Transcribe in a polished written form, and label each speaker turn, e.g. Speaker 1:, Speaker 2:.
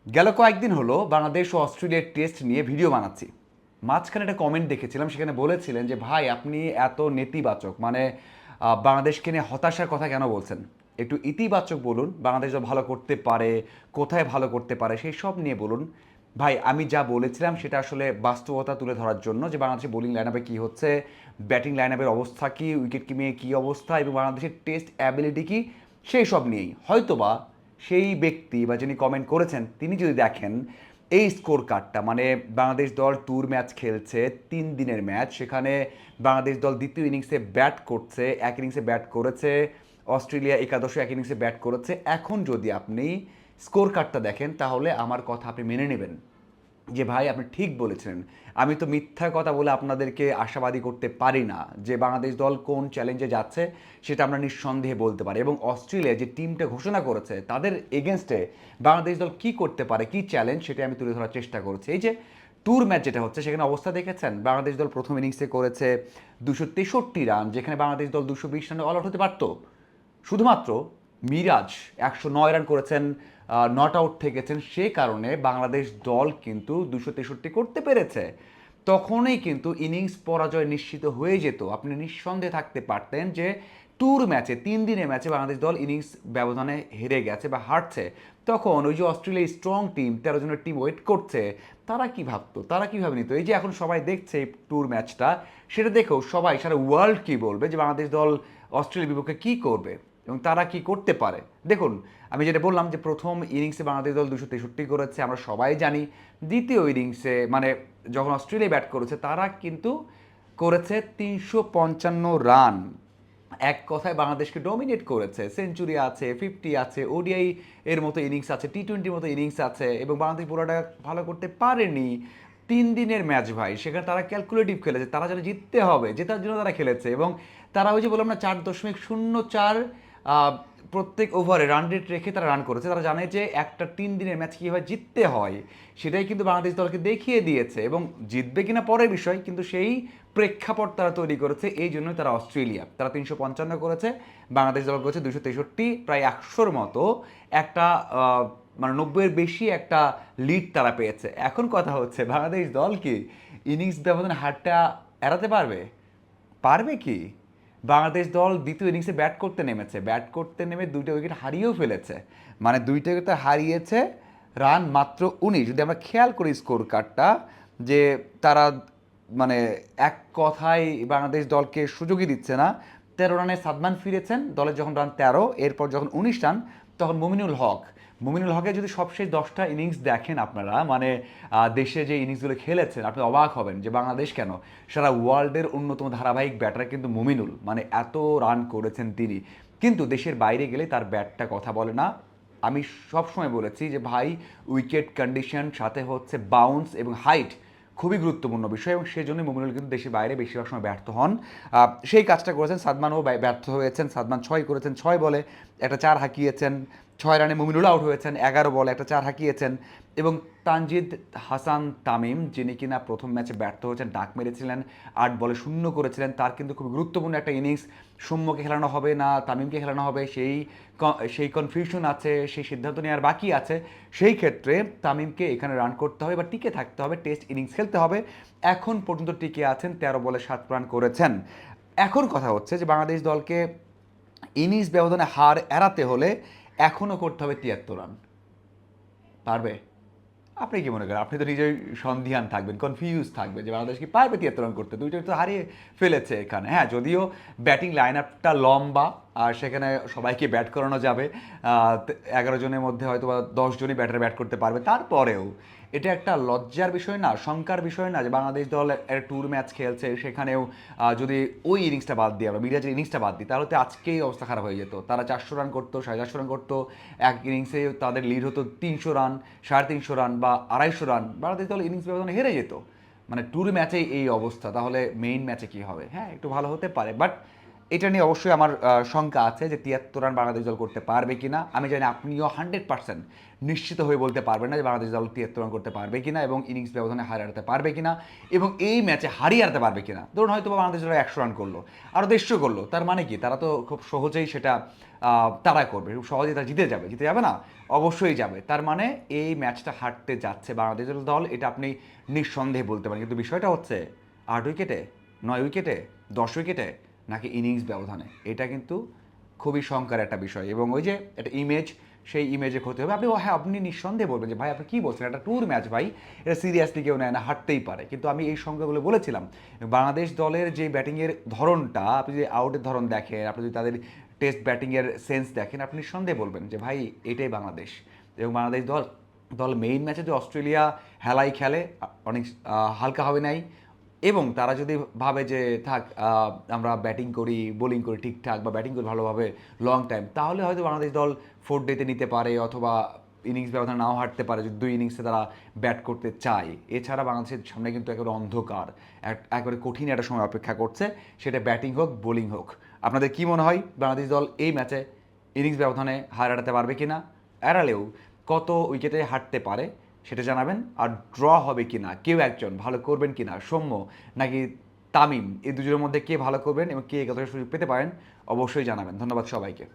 Speaker 1: গেল কয়েকদিন হলো বাংলাদেশ ও অস্ট্রেলিয়ার টেস্ট নিয়ে ভিডিও বানাচ্ছি। মাঝখানে একটা কমেন্ট দেখেছিলাম, সেখানে বলেছিলেন যে ভাই আপনি এত নেতিবাচক, মানে বাংলাদেশকে নিয়ে হতাশার কথা কেন বলছেন? একটু ইতিবাচক বলুন, বাংলাদেশ যা ভালো করতে পারে, কোথায় ভালো করতে পারে সেই সব নিয়ে বলুন। ভাই আমি যা বলেছিলাম সেটা আসলে বাস্তবতা তুলে ধরার জন্য, যে বাংলাদেশের বোলিং লাইন আপে কী হচ্ছে, ব্যাটিং লাইন আপের অবস্থা কী, উইকেট কিমিয়ে কী অবস্থা এবং বাংলাদেশের টেস্ট অ্যাবিলিটি কী, সেই সব নিয়েই হয়তোবা সেই ব্যক্তি বা যিনি কমেন্ট করেছেন তিনি যদি দেখেন এই স্কোর কার্ডটা, মানে বাংলাদেশ দল ট্যুর ম্যাচ খেলছে, 3 দিনের ম্যাচ, সেখানে বাংলাদেশ দল দ্বিতীয় ইনিংসে ব্যাট করছে, এক ইনিংসে ব্যাট করেছে, অস্ট্রেলিয়া একাদশে এক ইনিংসে ব্যাট করেছে। এখন যদি আপনি স্কোর কার্ডটা দেখেন তাহলে আমার কথা আপনি মেনে নেবেন যে ভাই আপনি ঠিক বলেছেন। আমি তো মিথ্যা কথা বলে আপনাদেরকে আশাবাদী করতে পারি না যে বাংলাদেশ দল কোন চ্যালেঞ্জে যাচ্ছে, সেটা আমরা নিঃসন্দেহে বলতে পারি। এবং অস্ট্রেলিয়া যে টিমটা ঘোষণা করেছে তাদের এগেনস্টে বাংলাদেশ দল কী করতে পারে, কী চ্যালেঞ্জ, সেটা আমি তুলে ধরার চেষ্টা করছি। এই যে ট্যুর ম্যাচ যেটা হচ্ছে সেখানে অবস্থা দেখেছেন, বাংলাদেশ দল প্রথম ইনিংসে করেছে 263 রান, যেখানে বাংলাদেশ দল 220 রানে অল আউট হতে পারত। শুধুমাত্র মিরাজ 109 রান করেছেন, নট আউট থেকেছেন, সে কারণে বাংলাদেশ দল কিন্তু 263 করতে পেরেছে। তখনই কিন্তু ইনিংস পরাজয় নিশ্চিত হয়ে যেত, আপনি নিঃসন্দেহে থাকতে পারতেন যে ট্যুর ম্যাচে 3 দিনের ম্যাচে বাংলাদেশ দল ইনিংস ব্যবধানে হেরে গেছে বা হারছে। তখন ওই যে অস্ট্রেলিয়া স্ট্রং টিম, 13 জনের টিম ওয়েট করছে, তারা কি ভাবতো, তারা কীভাবে নিত? এই যে এখন সবাই দেখছে এই ট্যুর ম্যাচটা, সেটা দেখেও সবাই, সারা ওয়ার্ল্ড কী বলবে যে বাংলাদেশ দল অস্ট্রেলিয়ার বিপক্ষে কী করবে এবং তারা কি করতে পারে। দেখুন, আমি যেটা বললাম যে প্রথম ইনিংসে বাংলাদেশ দল 263 করেছে, আমরা সবাই জানি। দ্বিতীয় ইনিংসে মানে যখন অস্ট্রেলিয়া ব্যাট করেছে তারা কিন্তু করেছে 355 রান। এক কথায় বাংলাদেশকে ডমিনেট করেছে, সেঞ্চুরি আছে, 50 আছে, ওডিআই এর মতো ইনিংস আছে, টি20 মতো ইনিংস আছে, এবং বাংলাদেশ পুরোটা ভালো করতে পারেনি। 3 দিনের ম্যাচ ভাই, সেখানে তারা ক্যালকুলেটিভ খেলেছে, তারা যেন জিততে হবে, জেতার জন্য তারা খেলেছে। এবং তারা ওই যে বললাম না, 4.04 প্রত্যেক ওভারে রান রেট রেখে তারা রান করেছে। তারা জানে যে একটা 3 দিনের ম্যাচ কীভাবে জিততে হয়, সেটাই কিন্তু বাংলাদেশ দলকে দেখিয়ে দিয়েছে। এবং জিতবে কিনা পরের বিষয়, কিন্তু সেই প্রেক্ষাপট তারা তৈরি করেছে। এই জন্যই তারা অস্ট্রেলিয়া, তারা 355 করেছে, বাংলাদেশ দল করেছে 263, প্রায় 100-র মতো একটা মানে 90-এর বেশি একটা লিড তারা পেয়েছে। এখন কথা হচ্ছে বাংলাদেশ দল কি ইনিংস ব্যবধানে হারটা এড়াতে পারবে? পারবে কি? বাংলাদেশ দল দ্বিতীয় ইনিংসে ব্যাট করতে নেমেছে, ব্যাট করতে নেমে 2টা উইকেট হারিয়েও ফেলেছে। মানে 2টা উইকেট হারিয়েছে, রান মাত্র 19। যদি আমরা খেয়াল করি স্কোর কার্ডটা, যে তারা মানে এক কথায় বাংলাদেশ দলকে সুযোগই দিচ্ছে না। 13 রানে সাদমান ফিরেছেন, দলের যখন রান 13, এরপর যখন 19 রান, তখন মুমিনুল হকের যদি সবশেষ 10টা ইনিংস দেখেন আপনারা, মানে দেশে যে ইনিংসগুলো খেলেছেন, আপনি অবাক হবেন যে বাংলাদেশ কেন, সারা ওয়ার্ল্ডের অন্যতম ধারাবাহিক ব্যাটার কিন্তু মুমিনুল, মানে এত রান করেছেন তিনি। কিন্তু দেশের বাইরে গেলে তার ব্যাটটা কথা বলে না। আমি সবসময় বলেছি যে ভাই, উইকেট কন্ডিশন সাথে হচ্ছে বাউন্স এবং হাইট খুবই গুরুত্বপূর্ণ বিষয়, এবং সেই জন্য মুমিনুল কিন্তু দেশের বাইরে বেশিরভাগ সময় ব্যর্থ হন। সেই কাজটা করেছেন সাদমানও, ব্যর্থ হয়েছেন। সাদমান 6 করেছেন, 6 বলে একটা 4 হাঁকিয়েছেন, 6 রানে মুমিনুল আউট হয়েছেন, 11 বলে একটা 4 হাঁকিয়েছেন। এবং তানজিদ হাসান তামিম, যিনি কিনা প্রথম ম্যাচে ব্যর্থ হয়েছেন, ডাক মেরেছিলেন, 8 বলে 0 করেছিলেন, তার কিন্তু খুব গুরুত্বপূর্ণ একটা ইনিংস। সৌম্যকে খেলানো হবে না তামিমকে খেলানো হবে, সেই কনফিউশন আছে, সেই সিদ্ধান্ত নেওয়ার বাকি আছে। সেই ক্ষেত্রে তামিমকে এখানে রান করতে হবে বা টিকে থাকতে হবে, টেস্ট ইনিংস খেলতে হবে। এখন পর্যন্ত টিকে আছেন, 13 বলে 7 রান করেছেন। এখন কথা হচ্ছে যে বাংলাদেশ দলকে ইনিংস ব্যবধানে হার এড়াতে হলে এখনও করতে হবে 73 রান। পারবে? আপনি কি মনে করেন? আপনি তো নিজেই সন্দিহান থাকবেন, কনফিউজ থাকবেন যে বাংলাদেশ কি পারবে 73 রান করতে? 2টা তো হারিয়ে ফেলেছে এখানে। হ্যাঁ, যদিও ব্যাটিং লাইন আপটা লম্বা, আর সেখানে সবাইকে ব্যাট করানো যাবে। 11 জনের মধ্যে হয়তো বা 10 জনই ব্যাটার ব্যাট করতে পারবে। তারপরেও এটা একটা লজ্জার বিষয় না, শঙ্কার বিষয় না, যে বাংলাদেশ দল একটা ট্যুর ম্যাচ খেলছে, সেখানেও যদি ওই ইনিংসটা বাদ দিই, আমরা মিরাজের ইনিংসটা বাদ দিই, তাহলে তো আজকেই অবস্থা খারাপ হয়ে যেত। তারা 400 রান করতো, 450 রান করতো, এক ইনিংসে তাদের লিড হতো 300 রান, 350 রান বা 250 রান, বাংলাদেশ দল ইনিংস ব্যবধানে হেরে যেত। মানে ট্যুর ম্যাচেই এই অবস্থা, তাহলে মেইন ম্যাচে কী হবে? হ্যাঁ, একটু ভালো হতে পারে, বাট এটা নিয়ে অবশ্যই আমার শঙ্কা আছে যে ৭৩ রান বাংলাদেশ দল করতে পারবে কিনা। আমি জানি আপনিও 100% নিশ্চিত হয়ে বলতে পারবেন না যে বাংলাদেশ দল ৭৩ রান করতে পারবে কিনা এবং ইনিংস ব্যবধানে হারাতে পারবে কিনা এবং এই ম্যাচে হারিয়ে আনতে পারবে কিনা। ধরুন হয়তো বাংলাদেশ দল 100 রান করলো, আরও 150 করলো, তার মানে কি তারা তো খুব সহজেই সেটা তারা করবে, খুব সহজেই তারা জিতে যাবে না? অবশ্যই যাবে। তার মানে এই ম্যাচটা হারতে যাচ্ছে বাংলাদেশ দল, এটা আপনি নিঃসন্দেহে বলতে পারেন। কিন্তু বিষয়টা হচ্ছে 8 উইকেটে, 9 উইকেটে, 10 উইকেটে, নাকি ইনিংস ব্যবধানে, এটা কিন্তু খুবই শঙ্কার একটা বিষয়। এবং ওই যে একটা ইমেজ, সেই ইমেজে ক্ষতি হবে। আপনি নিঃসন্দেহে বলবেন যে ভাই আপনি কী বলছেন, একটা ট্যুর ম্যাচ ভাই, এটা সিরিয়াসলি কেউ নেয় না, হারতেই পারে। কিন্তু আমি এই সংখ্যাগুলো বলেছিলাম। বাংলাদেশ দলের যে ব্যাটিংয়ের ধরনটা, আপনি যদি আউটের ধরন দেখেন, আপনি যদি তাদের টেস্ট ব্যাটিংয়ের সেন্স দেখেন, আপনি নিঃসন্দেহে বলবেন যে ভাই এটাই বাংলাদেশ। এবং বাংলাদেশ দল দল মেইন ম্যাচে যে অস্ট্রেলিয়া হেলাই খেলে, অনেক হালকা হবে নাই। এবং তারা যদি ভাবে যে থাক আমরা ব্যাটিং করি, বোলিং করি ঠিকঠাক, বা ব্যাটিং করি ভালোভাবে লং টাইম, তাহলে হয়তো বাংলাদেশ দল 4 ডেতে নিতে পারে, অথবা ইনিংস ব্যবধান নাও হাঁটতে পারে যদি 2 ইনিংসে তারা ব্যাট করতে চায়। এছাড়া বাংলাদেশের সামনে কিন্তু একেবারে অন্ধকার, একেবারে কঠিন একটা সময় অপেক্ষা করছে, সেটা ব্যাটিং হোক বোলিং হোক। আপনাদের কি মনে হয় বাংলাদেশ দল এই ম্যাচে ইনিংস ব্যবধানে হারাতে পারবে কিনা, এড়ালেও কত উইকেটে হারতে পারে সেটা জানাবেন। আর ড্র হবে কিনা, কেউ একজন ভালো করবেন কিনা, সৌম্য নাকি তামিম, এই দুজনের মধ্যে কে ভালো করবেন এবং কে কতটা সুযোগ পেতে পারেন, অবশ্যই জানাবেন। ধন্যবাদ সবাইকে।